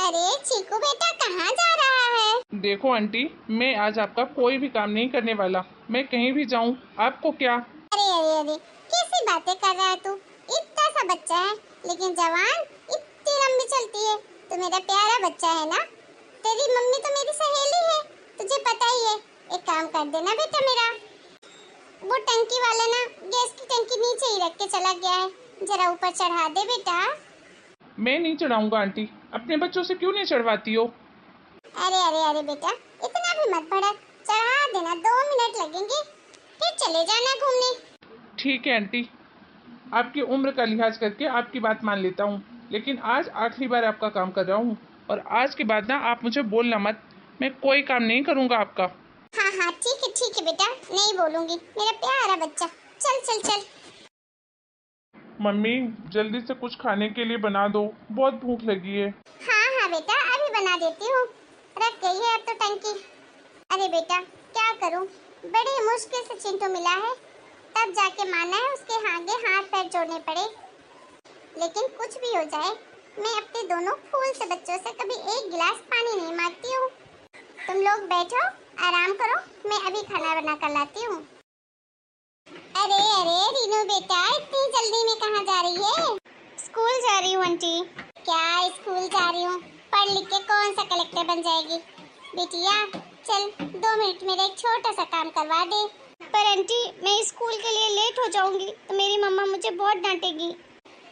अरे चीकू बेटा कहाँ जा रहा है? देखो आंटी, मैं आज आपका कोई भी काम नहीं करने वाला। मैं कहीं भी जाऊं, आपको क्या? अरे अरे अरे, कैसी बातें कर रहा है तू? इतना सा बच्चा है लेकिन जवान इतनी लंबी चलती है। तो मेरा प्यारा बच्चा है ना। तेरी मम्मी तो मेरी सहेली है, तुझे पता ही है। एक काम कर देना बेटा मेरा, वो टंकी वाला ना गैस की टंकी नीचे ही रख के चला गया है, जरा ऊपर चढ़ा दे बेटा। मैं नहीं चढ़ाऊंगा आंटी, अपने बच्चों से क्यों नहीं चढ़वाती हो? अरे अरे अरे बेटा, इतना भी मत भड़क, चढ़ा देना, 2 मिनट लगेंगे, फिर चले जाना घूमने। ठीक है आंटी, आपकी उम्र का लिहाज करके आपकी बात मान लेता हूँ, लेकिन आज आखिरी बार आपका काम कर रहा हूँ और आज के बाद ना आप मुझे बोलना मत। मैं कोई काम नहीं करूँगा आपका। हाँ हाँ ठीक है बेटा, नहीं बोलूंगी, मेरा प्यारा बच्चा। चल चल चल। मम्मी, जल्दी से कुछ खाने के लिए बना दो, बहुत भूख लगी है। हाँ हाँ बेटा, अभी बना देती हूँ, रख गई है अब तो टंकी। अरे बेटा क्या करूँ, बड़ी मुश्किल से चिंटू मिला है, तब जाके माना है उसके आगे हाथ पैर जोड़ने पड़े। लेकिन कुछ भी हो जाए, मैं अपने दोनों फूल से बच्चों से कभी एक गिलास पानी नहीं मांगती हूँ। तुम लोग बैठो, आराम करो, मैं अभी खाना बना कर लाती हूँ। अरे अरे रीनू बेटा, इतनी जल्दी में कहाँ जा रही है? स्कूल जा रही हूँ आंटी। क्या स्कूल जा रही हूँ? पढ़ लिख के कौन सा कलेक्टर बन जाएगी? बिटिया चल 2 मिनट मेरा एक छोटा सा काम करवा दे। पर आंटी मैं स्कूल के लिए लेट हो जाऊंगी तो मेरी मम्मा मुझे बहुत डांटेगी।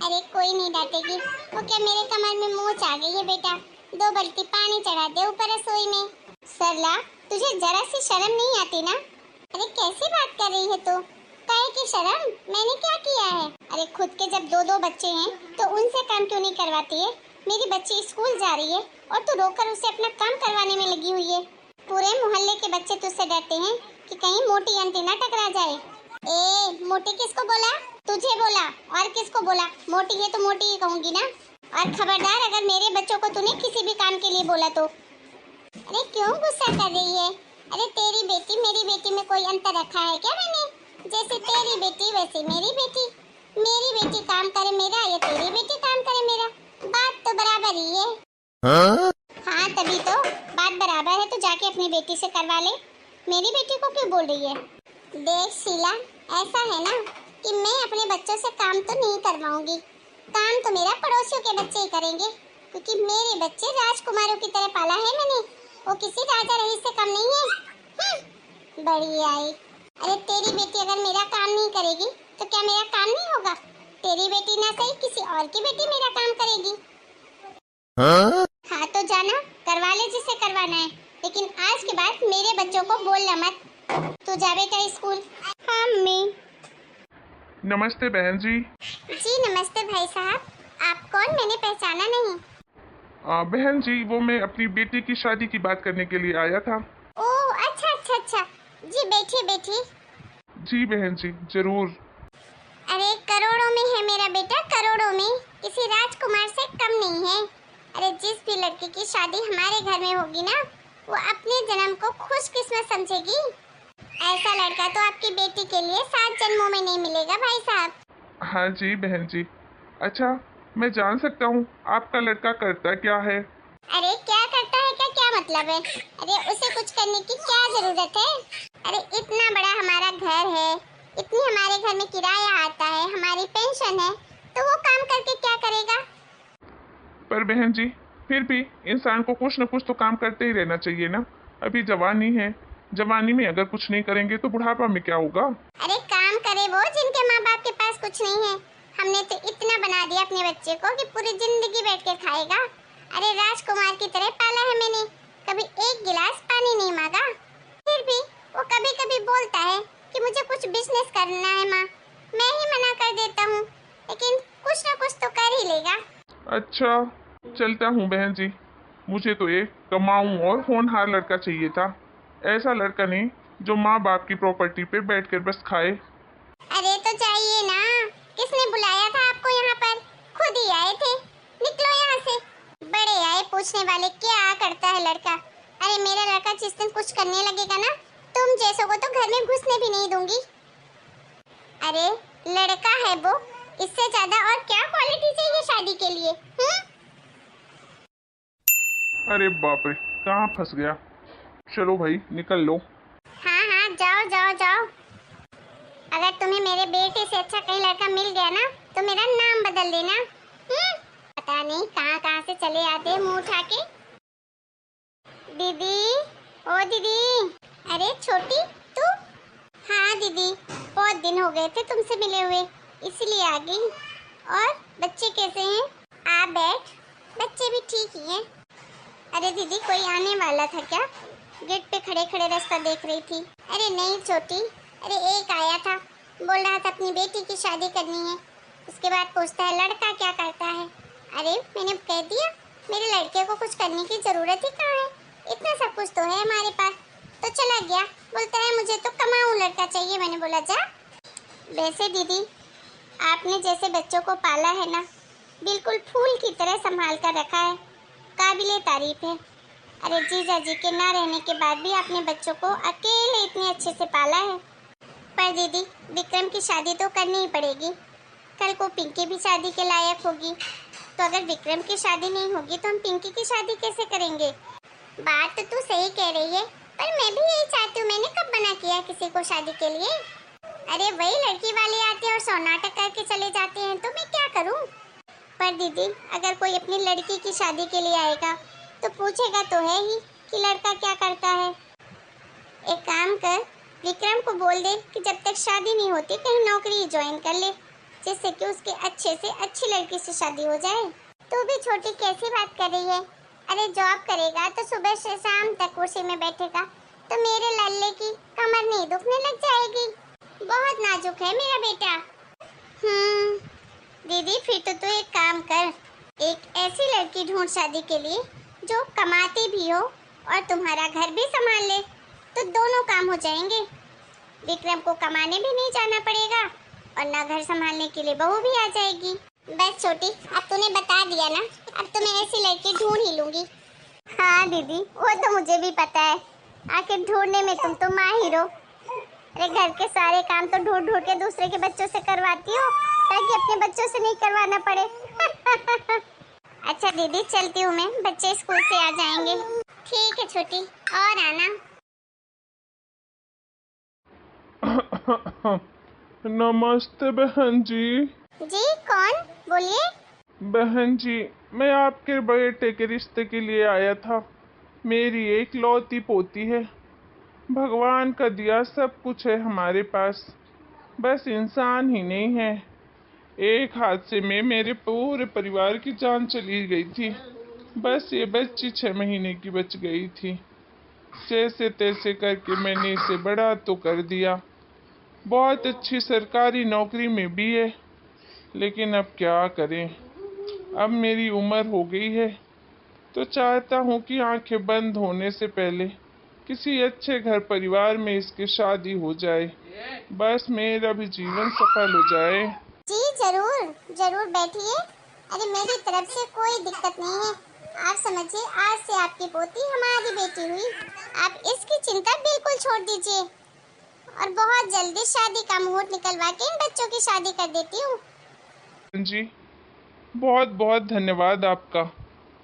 अरे कोई नहीं डांटेगी, वो क्या मेरे कमर में मोच आ गई है बेटा। 2 बाल्टी पानी चढ़ा दे ऊपर रसोई में। सरला, तुझे जरा सी शर्म नहीं आती ना? अरे कैसी बात कर रही है तू? काहे की शर्म, मैंने क्या किया है? अरे खुद के जब 2 बच्चे हैं तो उनसे काम क्यों नहीं करवाती है? मेरी बच्ची स्कूल जा रही है और तू रोकर उसे अपना काम करवाने में लगी हुई है। पूरे मोहल्ले के बच्चे तुझसे डरते हैं कि कहीं मोटी आंटी ना टकरा जाए। ए मोटी किसको बोला? तुझे बोला, और किसको बोला? मोटी है तो मोटी ही कहूंगी ना। और खबरदार अगर मेरे बच्चों को तूने किसी भी काम के लिए बोला तो। अरे क्यों गुस्सा कर रही है? अरे तेरी बेटी मेरी बेटी में कोई अंतर रखा है क्या मैंने? जैसे तेरी बेटी वैसे मेरी बेटी। मेरी बेटी काम करे मेरा या तेरी बेटी काम करे मेरा, बात तो बराबर ही है। हाँ तभी तो बात बराबर है, तो जाके अपनी बेटी से करवा ले। मेरी बेटी को क्यों बोल रही है? देख शीला, ऐसा है ना कि मैं अपने बच्चों से काम तो नहीं करवाऊंगी, काम तो मेरा पड़ोसियों के बच्चे ही करेंगे, क्योंकि मेरे बच्चे राजकुमारों की तरह पाला है मैंने, वो किसी राजा रईस से कम नहीं है। बड़ी आई। अरे तेरी बेटी अगर मेरा काम नहीं करेगी तो क्या मेरा काम नहीं होगा? तेरी बेटी ना सही किसी और की बेटी मेरा काम करेगी। हाँ तो जाना करवा ले जिसे करवाना है, लेकिन आज के बाद मेरे बच्चों को बोलना मत। तू जा बेटा स्कूल। हाँ मम्मी। नमस्ते बहन जी। जी नमस्ते भाई साहब, आप कौन? मैंने पहचाना नहीं। बहन जी, वो मैं अपनी बेटी की शादी की बात करने के लिए आया था। ओह अच्छा, जी बैठिए बैठिए। जी बहन जी, जरूर। अरे करोड़ों में है मेरा बेटा, करोड़ों में, किसी राजकुमार से कम नहीं है। अरे जिस भी लड़की की शादी हमारे घर में होगी ना, वो अपने जन्म को खुशकिस्मत समझेगी। ऐसा लड़का तो आपकी बेटी के लिए 7 जन्मों में नहीं मिलेगा भाई साहब। हाँ जी बहन जी। अच्छा, मैं जान सकता हूँ आपका लड़का करता क्या है? अरे क्या करता है क्या मतलब है? अरे उसे कुछ करने की क्या जरूरत है? अरे इतना बड़ा हमारा घर है, इतनी हमारे घर में किराया आता है, हमारी पेंशन है, तो वो काम करके क्या करेगा? पर बहन जी, फिर भी इंसान को कुछ न कुछ तो काम करते ही रहना चाहिए ना। अभी जवानी है, जवानी में अगर कुछ नहीं करेंगे तो बुढ़ापा में क्या होगा? अरे काम करे वो जिनके माँ बाप के पास कुछ नहीं है। हमने तो इतना बना दिया अपने बच्चे को कि पूरी जिंदगी बैठ के खाएगा। अरे राजकुमार की तरह पाला है मैंने, कभी एक गिलास पानी नहीं मांगा। फिर भी वो कभी कभी बोलता है कि मुझे कुछ बिजनेस करना है माँ, मैं ही मना कर देता हूँ, लेकिन कुछ न कुछ तो कर ही लेगा। अच्छा, चलता हूँ बहन जी। मुझे तो एक कमाऊं और होनहार लड़का चाहिए था, ऐसा लड़का नहीं जो माँ बाप की प्रॉपर्टी पे बैठकर बस खाए। अरे तो जाइए ना, किसने बुलाया था आपको यहाँ पर? खुद ही आए थे, निकलो यहाँ से। बड़े आए पूछने वाले, क्या करता है लड़का? अरे मेरा लड़का जिस दिन कुछ करने लगेगा ना, तुम जैसों को तो घर में घुसने भी नहीं दूंगी। अरे लड़का है वो, इससे ज्यादा और क्या क्वालिटी चाहिए शादी के लिए? अरे बाप रे, कहाँ फंस गया। चलो भाई निकल लो। हाँ हाँ, जाओ जाओ जाओ। अगर तुम्हें मेरे बेटे से अच्छा कहीं लड़का मिल गया ना तो मेरा नाम बदल देना। पता नहीं कहाँ कहाँ से चले आते हैं मुंह उठा के। दीदी, ओ दीदी। अरे छोटी तू? हाँ दीदी, बहुत दिन हो गए थे तुमसे मिले हुए, इसलिए आ गई। और बच्चे कैसे हैं? आप बैठ, बच्चे भी ठीक ही हैं। अरे दीदी, कोई आने वाला था क्या? गेट पे खड़े खड़े रास्ता देख रही थी। अरे नहीं छोटी, अरे एक आया था, बोल रहा था अपनी बेटी की शादी करनी है। उसके बाद पूछता है लड़का क्या करता है। अरे मैंने कह दिया मेरे लड़के को कुछ करने की जरूरत ही कहाँ है, इतना सब कुछ तो है हमारे पास। तो चला गया, बोलता है मुझे तो कमाऊं लड़का चाहिए। मैंने बोला जा। वैसे दीदी, आपने जैसे बच्चों को पाला है ना, बिल्कुल फूल की तरह संभाल कर रखा है, काबिले तारीफ है। अरे जीजा जी के ना रहने के बाद भी आपने बच्चों को अकेले इतने अच्छे से पाला है। पर दीदी, विक्रम की शादी तो करनी ही पड़ेगी। कल को पिंकी भी शादी के लायक होगी, तो अगर विक्रम की शादी नहीं होगी तो हम पिंकी की शादी कैसे करेंगे? बात तो तू सही कह रही है, पर मैं भी यही चाहती हूँ। मैंने कब मना किया किसी को शादी के लिए? अरे वही लड़की वाले आते हैं और सौ नाटक करके चले जाते हैं, तो मैं क्या करूँ? पर दीदी, अगर कोई अपनी लड़की की शादी के लिए आएगा तो पूछेगा तो है ही कि लड़का क्या करता है। एक काम कर, विक्रम को बोल दे कि जब तक शादी नहीं होती कहीं नौकरी ज्वाइन कर ले, जिससे कि उसके अच्छे से अच्छी लड़की से शादी हो जाए। तू भी छोटी कैसी बात कर रही है? अरे जॉब करेगा तो सुबह से शाम तक कुर्सी में बैठेगा तो मेरे लल्ले की कमर नहीं दुखने लग जाएगी? बहुत नाजुक है मेरा बेटा। दीदी, फिर तो तू एक काम कर, एक ऐसी लड़की ढूंढ शादी के लिए जो कमाती भी हो और तुम्हारा घर भी संभाल ले, तो दोनों काम हो जाएंगे। विक्रम को कमाने भी नहीं जाना पड़ेगा और ना घर संभालने के लिए बहू भी आ जाएगी। बस छोटी, अब तूने बता दिया ना, अब तो मैं ऐसी लड़की ढूंढ ही लूंगी। हाँ दीदी, वो तो मुझे भी पता है, आखिर ढूंढने में तुम तो माहिर हो। अरे घर के सारे काम तो ढूंढ ढूंढ के दूसरे के बच्चों से करवाती हो ताकि अपने बच्चों से नहीं करवाना पड़े। अच्छा दीदी, चलती हूँ मैं, बच्चे स्कूल से आ जाएंगे। ठीक है छोटी, और आना। नमस्ते बहन जी। जी कौन? बोलिए। बहन जी, मैं आपके बेटे के रिश्ते के लिए आया था। मेरी एक लौती पोती है। भगवान का दिया सब कुछ है हमारे पास, बस इंसान ही नहीं है। एक हादसे में मेरे पूरे परिवार की जान चली गई थी। बस ये बच्ची 6 महीने की बच गई थी। जैसे तैसे करके मैंने इसे बड़ा तो कर दिया। बहुत अच्छी सरकारी नौकरी में भी है, लेकिन अब क्या करें, अब मेरी उम्र हो गई है, तो चाहता हूँ कि आंखें बंद होने से पहले किसी अच्छे घर परिवार में इसकी शादी हो जाए, बस मेरा भी जीवन सफल हो जाए। जी जरूर जरूर, बैठिए। अरे मेरी तरफ से कोई दिक्कत नहीं है। आप समझिए, आज से आपकी पोती हमारी बेटी हुई। आप इसकी चिंता बिल्कुल छोड़ दीजिए और बहुत जल्दी शादी का मुहूर्त निकलवा के इन बच्चों की शादी कर देती हूँ। जी, बहुत बहुत धन्यवाद आपका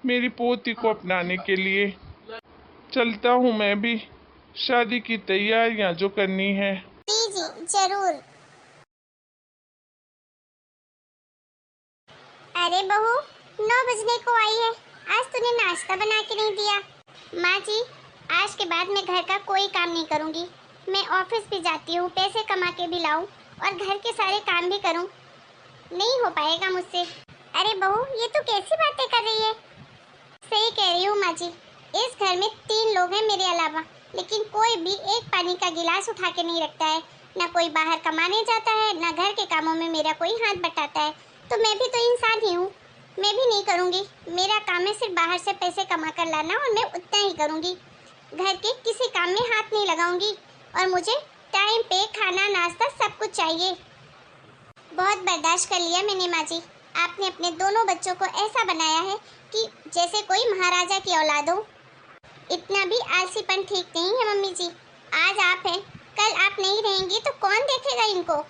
मेरी पोती को अपनाने के लिए। चलता हूँ मैं भी, शादी की तैयारियां जो करनी है। जी जी जरूर। अरे बहू, 9 बजने को आई है, आज तूने नाश्ता बना के नहीं दिया। माँ जी, आज के बाद मैं घर का कोई काम नहीं करूँगी। मैं ऑफिस भी जाती हूँ, पैसे कमा के भी लाऊं और घर के सारे काम भी करूँ, नहीं हो पाएगा मुझसे। अरे बहू, ये तू कैसी बातें कर रही है? सही कह रही हूँ माँ जी, इस घर में 3 लोग हैं मेरे अलावा, लेकिन कोई भी एक पानी का गिलास उठा के नहीं रखता है। ना कोई बाहर कमाने जाता है, ना घर के कामों में मेरा कोई हाथ बटाता है। तो मैं भी तो इंसान ही हूँ, मैं भी नहीं करूँगी। मेरा काम है सिर्फ बाहर से पैसे कमा कर लाना और मैं उतना ही करूँगी। घर के किसी काम में हाथ नहीं लगाऊंगी और मुझे टाइम पे खाना नाश्ता सब कुछ चाहिए। बहुत बर्दाश्त कर लिया मैंने माँ जी, आपने अपने दोनों बच्चों को ऐसा बनाया है कि जैसे कोई महाराजा की औलाद हो। इतना भी आलसीपन ठीक नहीं है मम्मी जी। आज आप हैं, कल आप नहीं रहेंगी तो कौन देखेगा इनको?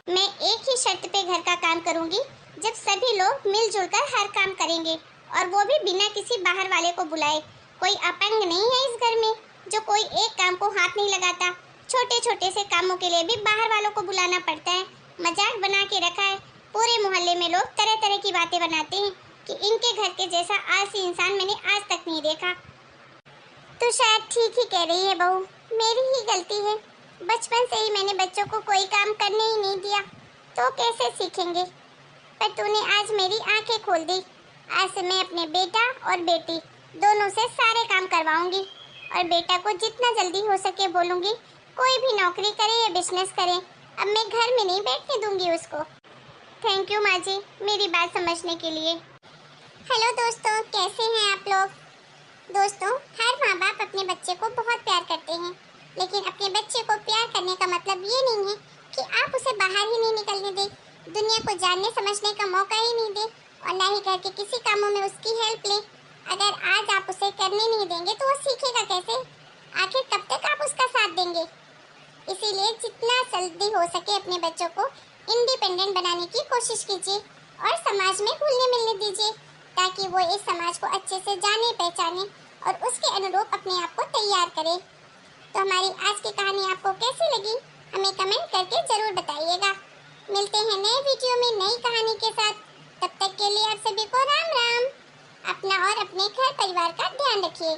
मैं एक ही शर्त पे घर का काम करूंगी, जब सभी लोग मिलजुल कर हर काम करेंगे और वो भी बिना किसी बाहर वाले को बुलाए। कोई अपंग नहीं है इस घर में जो कोई एक काम को हाथ नहीं लगाता। छोटे छोटे से कामों के लिए भी बाहर वालों को बुलाना पड़ता है। मजाक बना के रखा है। पूरे मोहल्ले में लोग तरह तरह की बातें बनाते हैं कि इनके घर के जैसा आलसी इंसान मैंने आज तक नहीं देखा। तो शायद ठीक ही कह रही है बहू, मेरी ही गलती है। बचपन से ही मैंने बच्चों को कोई काम करने ही नहीं दिया, तो कैसे सीखेंगे। पर तूने आज मेरी आंखें खोल दी। आज से मैं अपने बेटा और बेटी दोनों से सारे काम करवाऊंगी और बेटा को जितना जल्दी हो सके बोलूंगी कोई भी नौकरी करे या बिजनेस करे, अब मैं घर में नहीं बैठने दूंगी उसको। थैंक यू माँ जी मेरी बात समझने के लिए। हेलो दोस्तों, कैसे हैं आप लोग। दोस्तों, हर माँ बाप अपने बच्चे को बहुत प्यार करते हैं, लेकिन अपने बच्चे को प्यार करने का मतलब ये नहीं है कि आप उसे बाहर ही नहीं निकलने दें, दुनिया को जानने समझने का मौका ही नहीं दें और ना ही घर के किसी कामों में उसकी हेल्प लें। अगर आज आप उसे करने नहीं देंगे तो वो सीखेगा कैसे। आखिर कब तक आप उसका साथ देंगे। इसीलिए जितना जल्दी हो सके अपने बच्चों को इंडिपेंडेंट बनाने की कोशिश कीजिए और समाज में घुलने मिलने दीजिए, ताकि वो इस समाज को अच्छे से जाने पहचाने और उसके अनुरूप अपने आप को तैयार करे। तो हमारी आज की कहानी आपको कैसी लगी हमें कमेंट करके जरूर बताइएगा। मिलते हैं नए वीडियो में नई कहानी के साथ। तब तक के लिए आप सभी को राम राम। अपना और अपने घर परिवार का ध्यान रखिए।